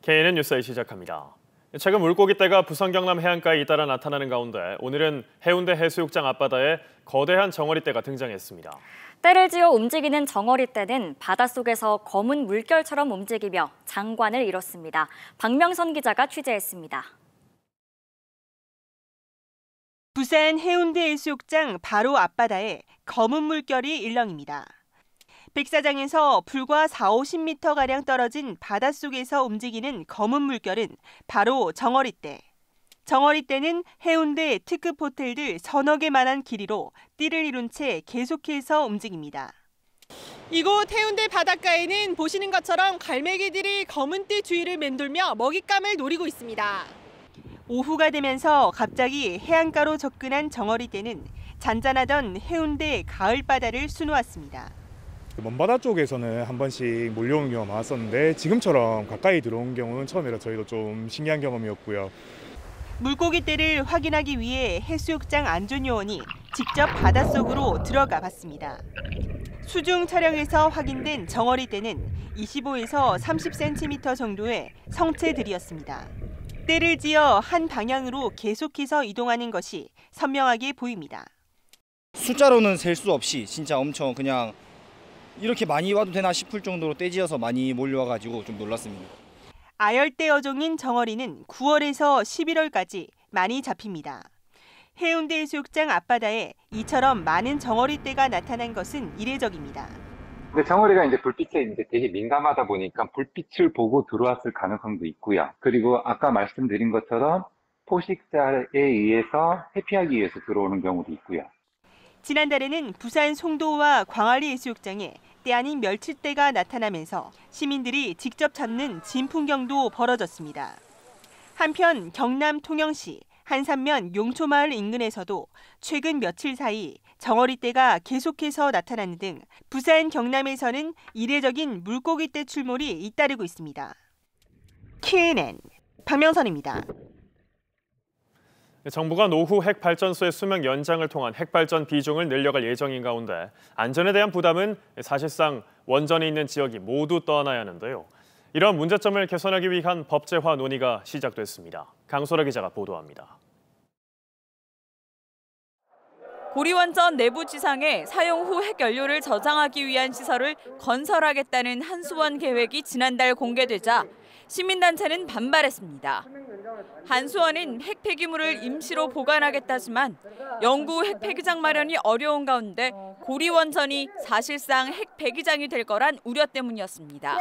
KNN 뉴스 시작합니다. 최근 물고기떼가 부산 경남 해안가에 잇따라 나타나는 가운데 오늘은 해운대 해수욕장 앞바다에 거대한 정어리떼가 등장했습니다. 떼를 지어 움직이는 정어리떼는 바닷속에서 검은 물결처럼 움직이며 장관을 이뤘습니다. 박명선 기자가 취재했습니다. 부산 해운대 해수욕장 바로 앞바다에 검은 물결이 일렁입니다. 백사장에서 불과 40-50m가량 떨어진 바닷속에서 움직이는 검은 물결은 바로 정어리떼. 정어리떼는 해운대 특급 호텔들 서너 개만한 길이로 띠를 이룬 채 계속해서 움직입니다. 이곳 해운대 바닷가에는 보시는 것처럼 갈매기들이 검은 띠 주위를 맴돌며 먹잇감을 노리고 있습니다. 오후가 되면서 갑자기 해안가로 접근한 정어리떼는 잔잔하던 해운대 가을바다를 수놓았습니다. 먼바다 쪽에서는 한 번씩 몰려오는 경우가 많았었는데 지금처럼 가까이 들어온 경우는 처음이라 저희도 좀 신기한 경험이었고요. 물고기떼를 확인하기 위해 해수욕장 안전요원이 직접 바닷속으로 들어가 봤습니다. 수중 촬영에서 확인된 정어리떼는 25에서 30cm 정도의 성체들이었습니다. 떼를 지어 한 방향으로 계속해서 이동하는 것이 선명하게 보입니다. 숫자로는 셀 수 없이 진짜 엄청 그냥 이렇게 많이 와도 되나 싶을 정도로 떼지어서 많이 몰려와가지고 좀 놀랐습니다. 아열대 어종인 정어리는 9월에서 11월까지 많이 잡힙니다. 해운대 해수욕장 앞바다에 이처럼 많은 정어리떼가 나타난 것은 이례적입니다. 근데 정어리가 불빛에 되게 민감하다 보니까 불빛을 보고 들어왔을 가능성도 있고요. 그리고 아까 말씀드린 것처럼 포식자에 의해서 회피하기 위해서 들어오는 경우도 있고요. 지난달에는 부산 송도와 광안리 해수욕장에 떼 아닌 멸치떼가 나타나면서 시민들이 직접 잡는 진풍경도 벌어졌습니다. 한편 경남 통영시 한산면 용초마을 인근에서도 최근 며칠 사이 정어리떼가 계속해서 나타나는 등 부산 경남에서는 이례적인 물고기떼 출몰이 잇따르고 있습니다. KNN 박명선입니다. 정부가 노후 핵발전소의 수명 연장을 통한 핵발전 비중을 늘려갈 예정인 가운데 안전에 대한 부담은 사실상 원전에 있는 지역이 모두 떠안아야 하는데요. 이런 문제점을 개선하기 위한 법제화 논의가 시작됐습니다. 강소라 기자가 보도합니다. 고리원전 내부 지상에 사용 후 핵연료를 저장하기 위한 시설을 건설하겠다는 한수원 계획이 지난달 공개되자 시민단체는 반발했습니다. 한수원은 핵 폐기물을 임시로 보관하겠다지만 영구 핵 폐기장 마련이 어려운 가운데 고리원전이 사실상 핵 폐기장이 될 거란 우려 때문이었습니다.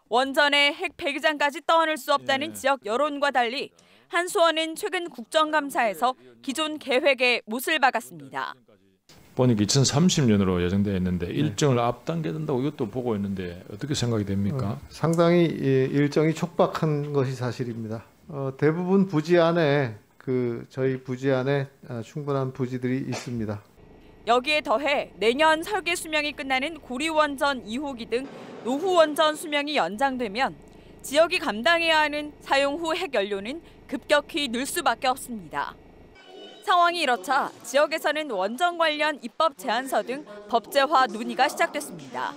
원전에 핵 폐기장까지 떠안을 수 없다는 지역 여론과 달리 한수원은 최근 국정감사에서 기존 계획에 못을 박았습니다. 보니까 2030년으로 예정되어 있는데 일정을 앞당겨진다고 이것도 보고 있는데 어떻게 생각이 됩니까? 상당히 일정이 촉박한 것이 사실입니다. 대부분 부지 안에 저희 부지 안에 충분한 부지들이 있습니다. 여기에 더해 내년 설계 수명이 끝나는 고리원전 2호기 등 노후 원전 수명이 연장되면 지역이 감당해야 하는 사용 후 핵연료는 급격히 늘 수밖에 없습니다. 상황이 이렇자 지역에서는 원전 관련 입법 제안서 등 법제화 논의가 시작됐습니다.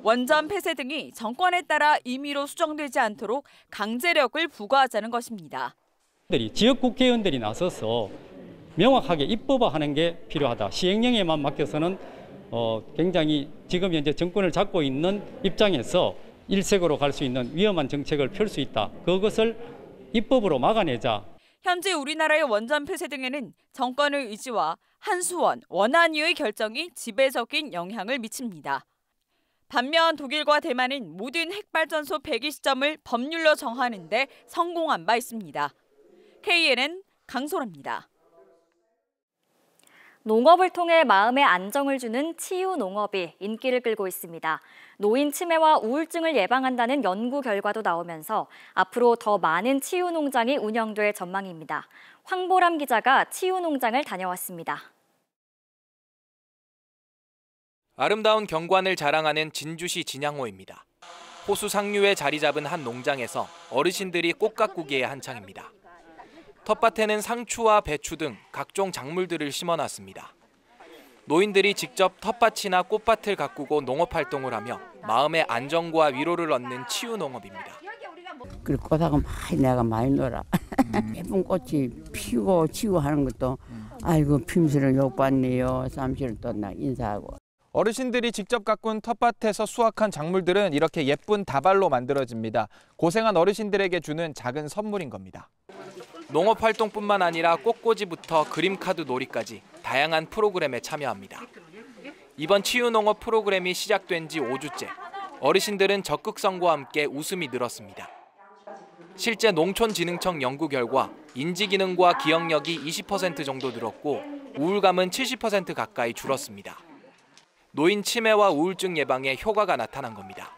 원전 폐쇄 등이 정권에 따라 임의로 수정되지 않도록 강제력을 부과하자는 것입니다. 지역 국회의원들이 나서서 명확하게 입법화하는 게 필요하다. 시행령에만 맡겨서는 굉장히 지금 현재 정권을 잡고 있는 입장에서 일색으로 갈 수 있는 위험한 정책을 펼 수 있다. 그것을 입법으로 막아내자. 현재 우리나라의 원전 폐쇄 등에는 정권의 의지와 한수원, 원안위의 결정이 지배적인 영향을 미칩니다. 반면 독일과 대만은 모든 핵발전소 폐기 시점을 법률로 정하는 데 성공한 바 있습니다. KNN 강소라입니다. 농업을 통해 마음의 안정을 주는 치유 농업이 인기를 끌고 있습니다. 노인 치매와 우울증을 예방한다는 연구 결과도 나오면서 앞으로 더 많은 치유 농장이 운영될 전망입니다. 황보람 기자가 치유 농장을 다녀왔습니다. 아름다운 경관을 자랑하는 진주시 진양호입니다. 호수 상류에 자리 잡은 한 농장에서 어르신들이 꽃 가꾸기에 한창입니다. 텃밭에는 상추와 배추 등 각종 작물들을 심어놨습니다. 노인들이 직접 텃밭이나 꽃밭을 가꾸고 농업활동을 하며 마음의 안정과 위로를 얻는 치유농업입니다. 그 꽃하고 내가 많이 놀아. 예쁜 꽃이 피고 지고 하는 것도 아이고 핌수를 욕받네요. 잠시를 또 나 인사하고. 어르신들이 직접 가꾼 텃밭에서 수확한 작물들은 이렇게 예쁜 다발로 만들어집니다. 고생한 어르신들에게 주는 작은 선물인 겁니다. 농업활동뿐만 아니라 꽃꽂이부터 그림카드 놀이까지 다양한 프로그램에 참여합니다. 이번 치유농업 프로그램이 시작된 지 5주째. 어르신들은 적극성과 함께 웃음이 늘었습니다. 실제 농촌진흥청 연구 결과 인지기능과 기억력이 20% 정도 늘었고 우울감은 70% 가까이 줄었습니다. 노인 치매와 우울증 예방에 효과가 나타난 겁니다.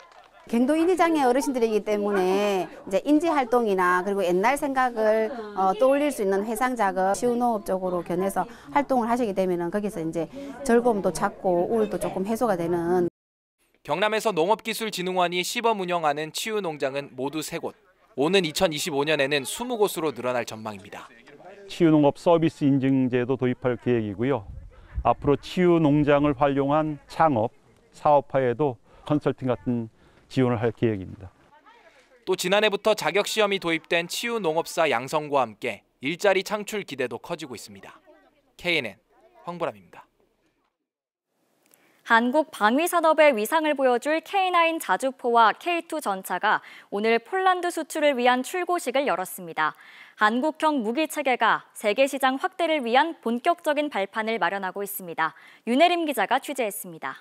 갱도 인지장애 어르신들이기 때문에 이제 인지 활동이나 그리고 옛날 생각을 떠올릴 수 있는 회상 작업, 치유농업 쪽으로 견해서 활동을 하시게 되면은 거기서 이제 즐거움도 찾고 우울도 조금 해소가 되는. 경남에서 농업기술진흥원이 시범 운영하는 치유농장은 모두 3곳. 오는 2025년에는 20곳으로 늘어날 전망입니다. 치유농업 서비스 인증제도 도입할 계획이고요. 앞으로 치유농장을 활용한 창업, 사업화에도 컨설팅 같은 지원을 할 계획입니다. 또 지난해부터 자격시험이 도입된 치유농업사 양성과 함께 일자리 창출 기대도 커지고 있습니다. KNN 황보람입니다. 한국 방위산업의 위상을 보여줄 K9 자주포와 K2 전차가 오늘 폴란드 수출을 위한 출고식을 열었습니다. 한국형 무기체계가 세계 시장 확대를 위한 본격적인 발판을 마련하고 있습니다. 윤혜림 기자가 취재했습니다.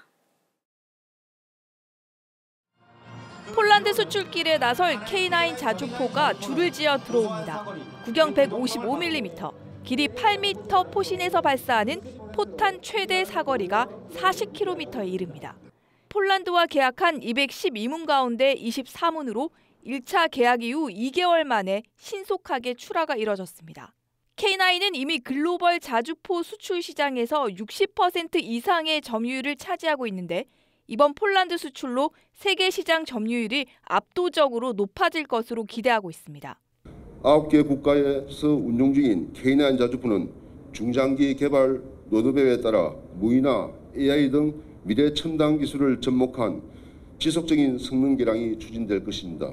폴란드 수출길에 나설 K9 자주포가 줄을 지어 들어옵니다. 구경 155mm, 길이 8m 포신에서 발사하는 포탄 최대 사거리가 40km에 이릅니다. 폴란드와 계약한 212문 가운데 23문으로 1차 계약 이후 2개월 만에 신속하게 출하가 이뤄졌습니다. K9은 이미 글로벌 자주포 수출 시장에서 60% 이상의 점유율을 차지하고 있는데 이번 폴란드 수출로 세계 시장 점유율이 압도적으로 높아질 것으로 기대하고 있습니다. 9개 국가에서 운용 중인 K9 자주포는 중장기 개발 로드맵에 따라 무인화, AI 등 미래 첨단 기술을 접목한 지속적인 성능 개량이 추진될 것입니다.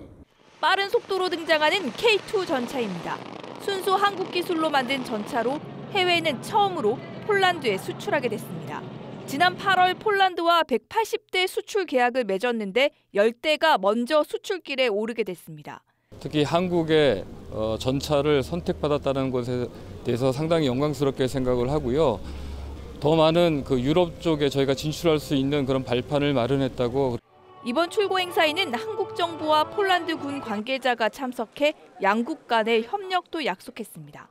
빠른 속도로 등장하는 K2 전차입니다. 순수 한국 기술로 만든 전차로 해외에는 처음으로 폴란드에 수출하게 됐습니다. 지난 8월 폴란드와 180대 수출 계약을 맺었는데 10대가 먼저 수출길에 오르게 됐습니다. 특히 한국의 전차를 선택받았다는 것에 대해서 상당히 영광스럽게 생각을 하고요. 더 많은 유럽 쪽에 저희가 진출할 수 있는 그런 발판을 마련했다고. 이번 출고 행사에는 한국 정부와 폴란드 군 관계자가 참석해 양국 간의 협력도 약속했습니다.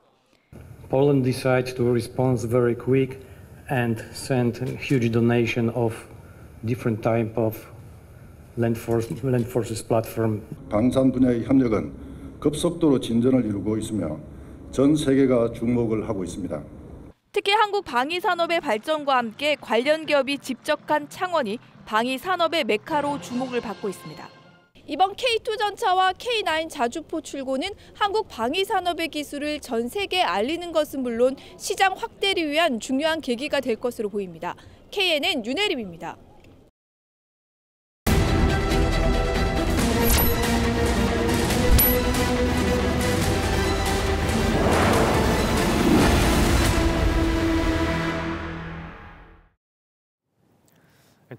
Poland decided to respond very quick and send a huge donation of different type of land forces platform. 방산 분야의 협력은 급속도로 진전을 이루고 있으며 전 세계가 주목을 하고 있습니다. 특히 한국 방위산업의 발전과 함께 관련 기업이 집적한 창원이 방위산업의 메카로 주목을 받고 있습니다. 이번 K2 전차와 K9 자주포 출고는 한국 방위산업의 기술을 전 세계에 알리는 것은 물론 시장 확대를 위한 중요한 계기가 될 것으로 보입니다. KNN 윤혜림입니다.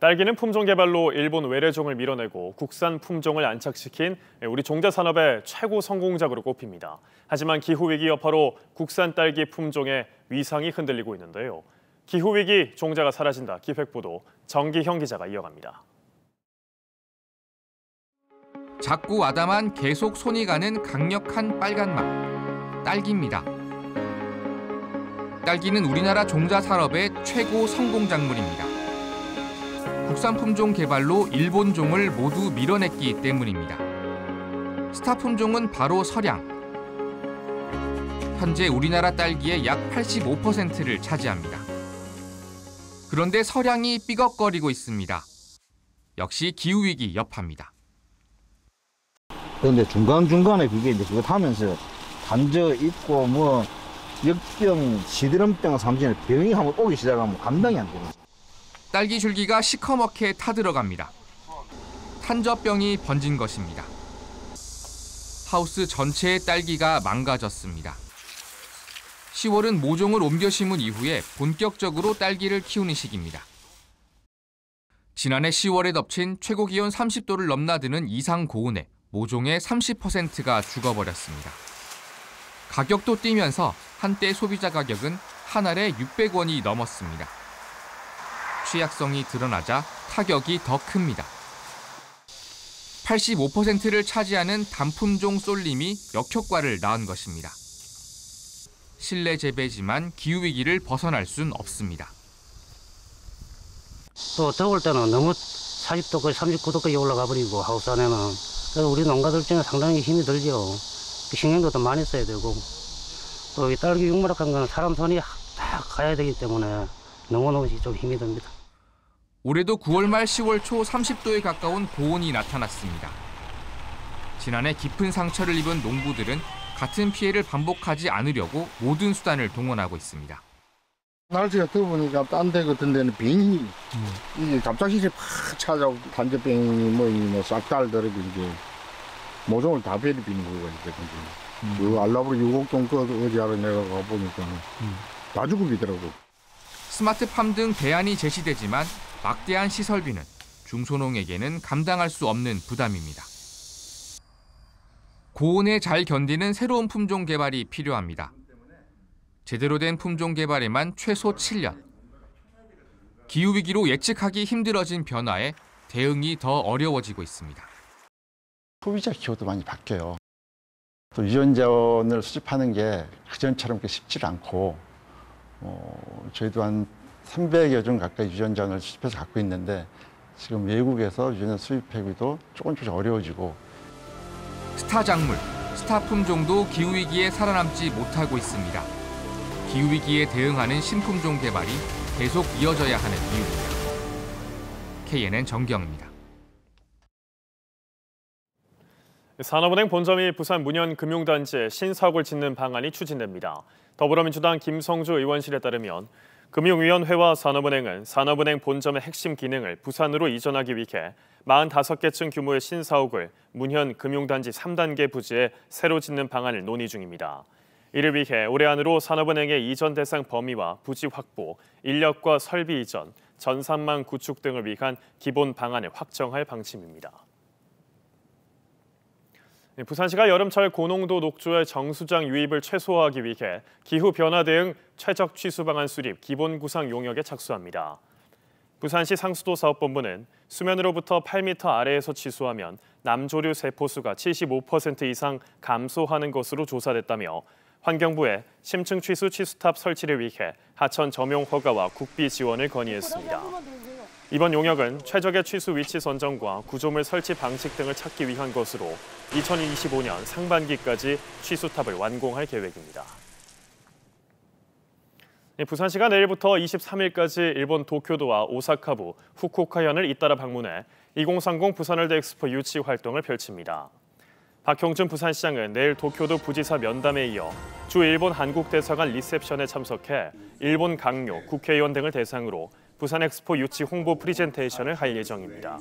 딸기는 품종 개발로 일본 외래종을 밀어내고 국산 품종을 안착시킨 우리 종자 산업의 최고 성공작으로 꼽힙니다. 하지만 기후위기 여파로 국산 딸기 품종의 위상이 흔들리고 있는데요. 기후위기 종자가 사라진다. 기획보도 정기형 기자가 이어갑니다. 작고 아담한 계속 손이 가는 강력한 빨간 맛, 딸기입니다. 딸기는 우리나라 종자 산업의 최고 성공작물입니다. 국산 품종 개발로 일본 종을 모두 밀어냈기 때문입니다. 스타 품종은 바로 서량. 현재 우리나라 딸기의 약 85%를 차지합니다. 그런데 서량이 삐걱거리고 있습니다. 역시 기후위기 여파입니다. 그런데 중간중간에 그게 이제 그거 하면서 단저 있고 역병, 시드름병, 삼진에 병이 한번 오기 시작하면 감당이 안 되는 거죠. 딸기 줄기가 시커멓게 타들어갑니다. 탄저병이 번진 것입니다. 하우스 전체의 딸기가 망가졌습니다. 10월은 모종을 옮겨 심은 이후에 본격적으로 딸기를 키우는 시기입니다. 지난해 10월에 덮친 최고 기온 30도를 넘나드는 이상 고온에 모종의 30%가 죽어버렸습니다. 가격도 뛰면서 한때 소비자 가격은 한 알에 600원이 넘었습니다. 취약성이 드러나자 타격이 더 큽니다. 85%를 차지하는 단품종 쏠림이 역효과를 낳은 것입니다. 실내 재배지만 기후위기를 벗어날 순 없습니다. 또 더울 때는 너무 40도 거의 39도까지 올라가 버리고 하우스 안에는. 그래서 우리 농가들 중에 상당히 힘이 들죠. 신경도 더 많이 써야 되고 또 이 딸기 육마락한 거는 사람 손이 다 가야 되기 때문에 너무너무 좀 힘이 듭니다. 올해도 9월 말 10월 초 30도에 가까운 고온이 나타났습니다. 지난해 깊은 상처를 입은 농부들은 같은 피해를 반복하지 않으려고 모든 수단을 동원하고 있습니다. 날씨가 더우니까 딴 데 같은 데는 병이 이게 갑자기 팍 찾아오고 단저병이 뭐 싹달더라도 이제 모종을 다 베리비는 거가 있거든요. 그 알라브리 유곡동 그 어제 하루 내가 가보니까 다 죽음이더라고. 스마트팜 등 대안이 제시되지만 막대한 시설비는 중소농에게는 감당할 수 없는 부담입니다. 고온에 잘 견디는 새로운 품종 개발이 필요합니다. 제대로 된 품종 개발에만 최소 7년. 기후위기로 예측하기 힘들어진 변화에 대응이 더 어려워지고 있습니다. 소비자 기호도 많이 바뀌어요. 또 유전자원을 수집하는 게 그전처럼 쉽지 않고 저희도 한 300여 종 가까이 유전자원을 수집해서 갖고 있는데 지금 외국에서 유전자 수입하기도 조금씩 어려워지고 스타 작물, 스타 품종도 기후위기에 살아남지 못하고 있습니다. 기후위기에 대응하는 신품종 개발이 계속 이어져야 하는 이유입니다. KNN 정경입니다. 산업은행 본점이 부산 문현금융단지에 신사옥을 짓는 방안이 추진됩니다. 더불어민주당 김성주 의원실에 따르면 금융위원회와 산업은행은 산업은행 본점의 핵심 기능을 부산으로 이전하기 위해 45개층 규모의 신사옥을 문현금융단지 3단계 부지에 새로 짓는 방안을 논의 중입니다. 이를 위해 올해 안으로 산업은행의 이전 대상 범위와 부지 확보, 인력과 설비 이전, 전산망 구축 등을 위한 기본 방안을 확정할 방침입니다. 부산시가 여름철 고농도 녹조의 정수장 유입을 최소화하기 위해 기후변화 대응 최적 취수 방안 수립 기본 구상 용역에 착수합니다. 부산시 상수도사업본부는 수면으로부터 8m 아래에서 취수하면 남조류 세포수가 75% 이상 감소하는 것으로 조사됐다며 환경부에 심층 취수탑 설치를 위해 하천 점용 허가와 국비 지원을 건의했습니다. 이번 용역은 최적의 취수 위치 선정과 구조물 설치 방식 등을 찾기 위한 것으로 2025년 상반기까지 취수탑을 완공할 계획입니다. 부산시가 내일부터 23일까지 일본 도쿄도와 오사카부, 후쿠오카현을 잇따라 방문해 2030 부산월드 엑스포 유치 활동을 펼칩니다. 박형준 부산시장은 내일 도쿄도 부지사 면담에 이어 주 일본 한국대사관 리셉션에 참석해 일본 강요, 국회의원 등을 대상으로 부산 엑스포 유치 홍보 프리젠테이션을 할 예정입니다.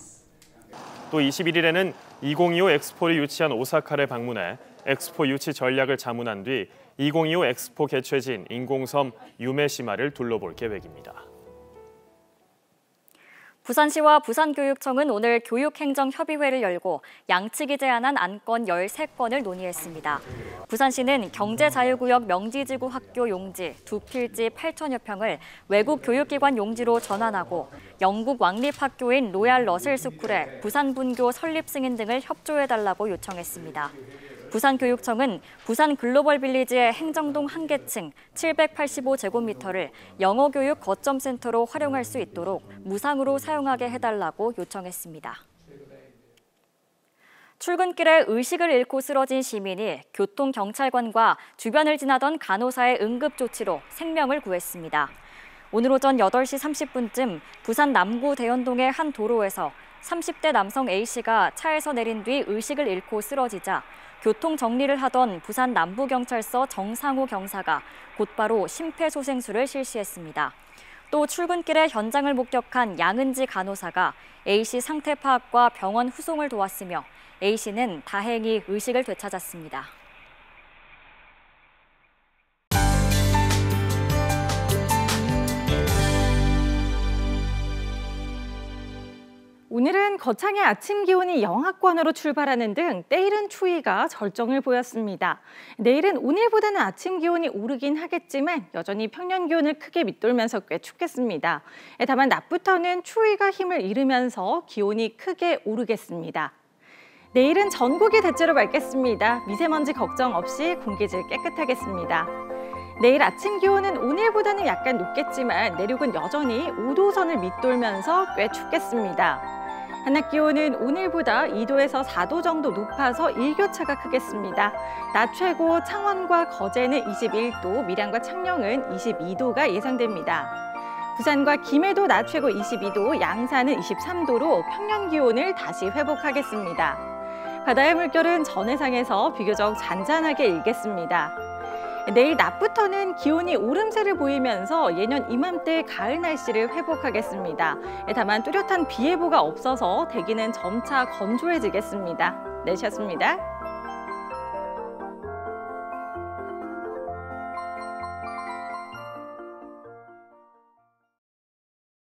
또 21일에는 2025 엑스포를 유치한 오사카를 방문해 엑스포 유치 전략을 자문한 뒤 2025 엑스포 개최지인 인공섬 유메시마를 둘러볼 계획입니다. 부산시와 부산교육청은 오늘 교육행정협의회를 열고 양측이 제안한 안건 13건을 논의했습니다. 부산시는 경제자유구역 명지지구 학교 용지 두 필지 8천여 평을 외국 교육기관 용지로 전환하고 영국 왕립학교인 로얄 러셀 스쿨에 부산분교 설립 승인 등을 협조해달라고 요청했습니다. 부산교육청은 부산 글로벌빌리지의 행정동 1개층 785제곱미터를 영어교육 거점센터로 활용할 수 있도록 무상으로 사용하게 해달라고 요청했습니다. 출근길에 의식을 잃고 쓰러진 시민이 교통경찰관과 주변을 지나던 간호사의 응급조치로 생명을 구했습니다. 오늘 오전 8시 30분쯤 부산 남구 대연동의 한 도로에서 30대 남성 A씨가 차에서 내린 뒤 의식을 잃고 쓰러지자 교통 정리를 하던 부산 남부경찰서 정상호 경사가 곧바로 심폐소생술을 실시했습니다. 또 출근길에 현장을 목격한 양은지 간호사가 A씨 상태 파악과 병원 후송을 도왔으며 A씨는 다행히 의식을 되찾았습니다. 오늘은 거창의 아침 기온이 영하권으로 출발하는 등 때이른 추위가 절정을 보였습니다. 내일은 오늘보다는 아침 기온이 오르긴 하겠지만 여전히 평년 기온을 크게 밑돌면서 꽤 춥겠습니다. 다만 낮부터는 추위가 힘을 잃으면서 기온이 크게 오르겠습니다. 내일은 전국이 대체로 맑겠습니다. 미세먼지 걱정 없이 공기질 깨끗하겠습니다. 내일 아침 기온은 오늘보다는 약간 높겠지만 내륙은 여전히 5도선을 밑돌면서 꽤 춥겠습니다. 한낮 기온은 오늘보다 2도에서 4도 정도 높아서 일교차가 크겠습니다. 낮 최고 창원과 거제는 21도, 밀양과 창녕은 22도가 예상됩니다. 부산과 김해도 낮 최고 22도, 양산은 23도로 평년 기온을 다시 회복하겠습니다. 바다의 물결은 전해상에서 비교적 잔잔하게 일겠습니다. 내일 낮부터는 기온이 오름세를 보이면서 예년 이맘때 가을 날씨를 회복하겠습니다. 다만 뚜렷한 비 예보가 없어서 대기는 점차 건조해지겠습니다. 내셨습니다.